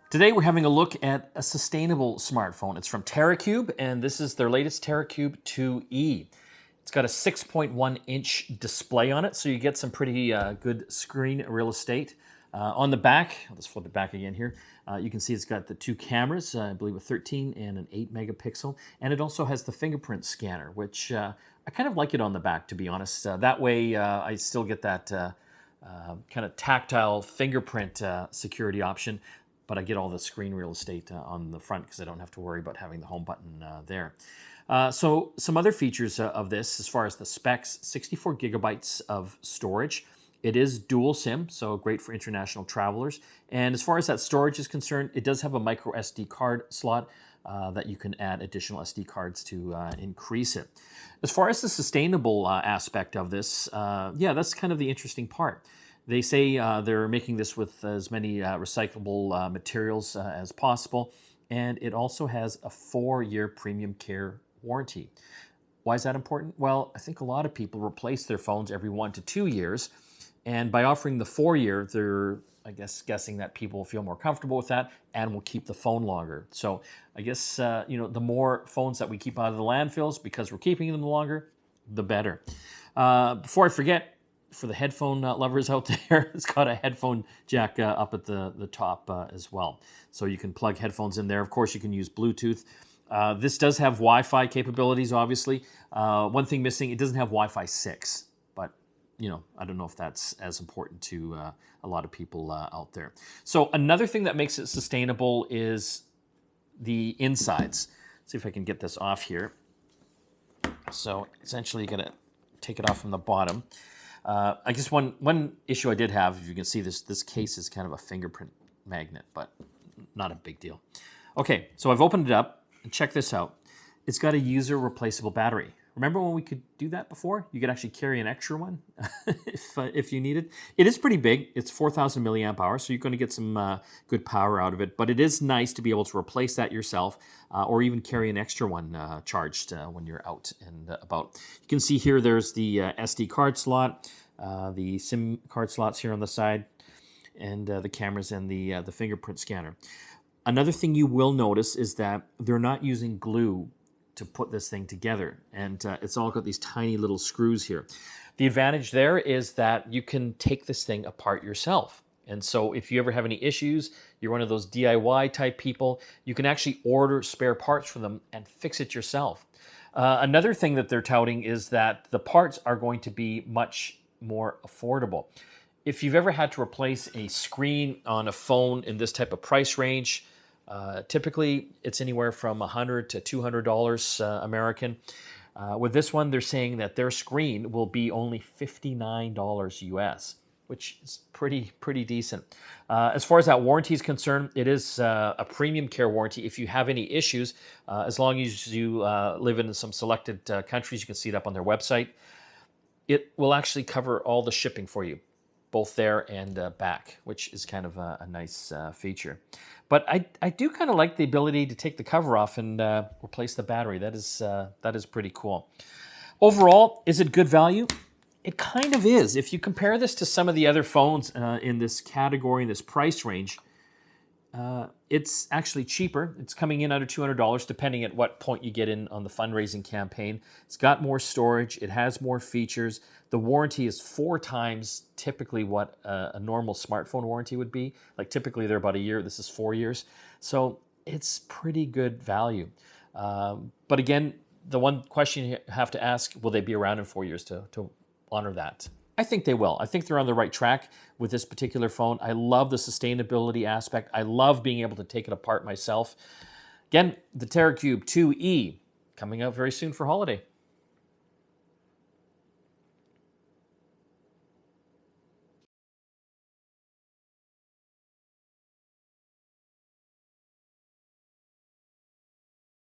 Today we're having a look at a sustainable smartphone. It's from Teracube, and this is their latest Teracube 2E. It's got a 6.1-inch display on it, so you get some pretty good screen real estate. On the back, I'll just flip it back again here, you can see it's got the two cameras, I believe a 13 and an 8 megapixel, and it also has the fingerprint scanner, which I kind of like it on the back, to be honest. That way I still get that kind of tactile fingerprint security option, but I get all the screen real estate on the front because I don't have to worry about having the home button there. So some other features of this, as far as the specs: 64 gigabytes of storage. It is dual SIM, so great for international travelers. And as far as that storage is concerned, it does have a micro SD card slot that you can add additional SD cards to increase it. As far as the sustainable aspect of this, yeah, that's kind of the interesting part. They say they're making this with as many recyclable materials as possible, and it also has a 4-year premium care warranty. Why is that important? Well, I think a lot of people replace their phones every 1 to 2 years, and by offering the 4-year, they're, I guess, guessing that people will feel more comfortable with that and will keep the phone longer. So I guess, you know, the more phones that we keep out of the landfills because we're keeping them longer, the better. Before I forget, for the headphone lovers out there, it's got a headphone jack up at the top as well. So you can plug headphones in there. Of course, you can use Bluetooth. This does have Wi-Fi capabilities, obviously. One thing missing, it doesn't have Wi-Fi 6. But, you know, I don't know if that's as important to a lot of people out there. So another thing that makes it sustainable is the insides. Let's see if I can get this off here. So essentially, you're going to take it off from the bottom. I guess one issue I did have, if you can see this case is kind of a fingerprint magnet, but not a big deal. Okay, so I've opened it up, and check this out. It's got a user replaceable battery. Remember when we could do that before? You could actually carry an extra one if you needed. It is pretty big. It's 4,000 milliamp hours, so you're going to get some good power out of it. But it is nice to be able to replace that yourself or even carry an extra one charged when you're out and about. You can see here there's the SD card slot, the SIM card slots here on the side, and the cameras and the fingerprint scanner. Another thing you will notice is that they're not using glue to put this thing together, and it's all got these tiny little screws here. The advantage there is that you can take this thing apart yourself, and so if you ever have any issues, you're one of those DIY type people, you can actually order spare parts from them and fix it yourself. Another thing that they're touting is that the parts are going to be much more affordable. If you've ever had to replace a screen on a phone in this type of price range, typically it's anywhere from $100 to $200 American. With this one, they're saying that their screen will be only $59 US, which is pretty decent. As far as that warranty is concerned, it is a premium care warranty. If you have any issues, as long as you live in some selected countries, you can see it up on their website. It will actually cover all the shipping for you, both there and back, which is kind of a nice feature. But I do kind of like the ability to take the cover off and replace the battery. That is pretty cool. Overall, is it good value? It kind of is. If you compare this to some of the other phones in this category, in this price range, it's actually cheaper. It's coming in under $200, depending at what point you get in on the fundraising campaign. It's got more storage. It has more features. The warranty is 4 times typically what a normal smartphone warranty would be. Like typically they're about a year. This is 4 years. So it's pretty good value. But again, the one question you have to ask, will they be around in 4 years to honor that? I think they will. I think they're on the right track with this particular phone. I love the sustainability aspect. I love being able to take it apart myself. Again, the Teracube 2E coming out very soon for holiday.